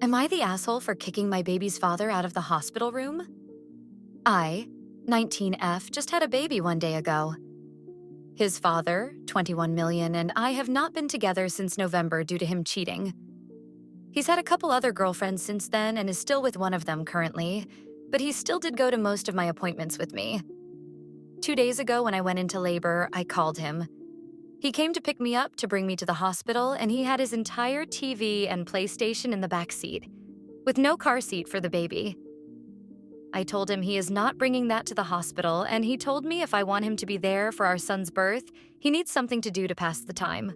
Am I the asshole for kicking my baby's father out of the hospital room? I, 19F, just had a baby one day ago. His father, 21 million, and I have not been together since November due to him cheating. He's had a couple other girlfriends since then and is still with one of them currently, but he still did go to most of my appointments with me. 2 days ago when I went into labor, I called him. He came to pick me up to bring me to the hospital, and he had his entire TV and PlayStation in the back seat, with no car seat for the baby. I told him he is not bringing that to the hospital, and he told me if I want him to be there for our son's birth, he needs something to do to pass the time.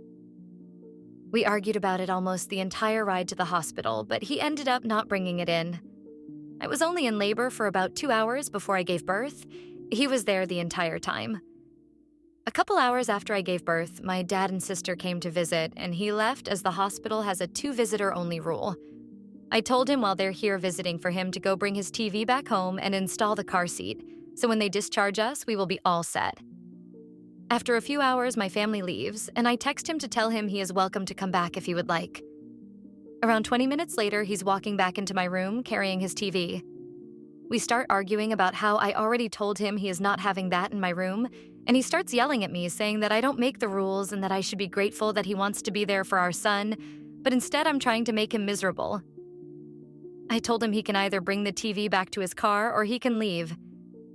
We argued about it almost the entire ride to the hospital, but he ended up not bringing it in. I was only in labor for about 2 hours before I gave birth. He was there the entire time. A couple hours after I gave birth, my dad and sister came to visit, and he left as the hospital has a 2-visitor-only rule. I told him while they're here visiting for him to go bring his TV back home and install the car seat, so when they discharge us, we will be all set. After a few hours, my family leaves, and I text him to tell him he is welcome to come back if he would like. Around 20 minutes later, he's walking back into my room carrying his TV. We start arguing about how I already told him he is not having that in my room, and he starts yelling at me, saying that I don't make the rules and that I should be grateful that he wants to be there for our son, but instead I'm trying to make him miserable. I told him he can either bring the TV back to his car or he can leave.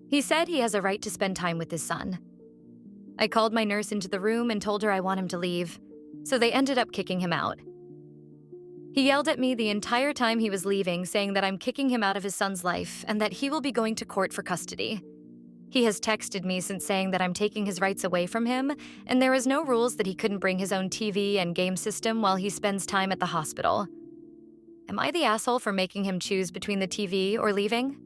He said he has a right to spend time with his son. I called my nurse into the room and told her I want him to leave, so they ended up kicking him out. He yelled at me the entire time he was leaving, saying that I'm kicking him out of his son's life and that he will be going to court for custody. He has texted me since saying that I'm taking his rights away from him, and there is no rules that he couldn't bring his own TV and game system while he spends time at the hospital. Am I the asshole for making him choose between the TV or leaving?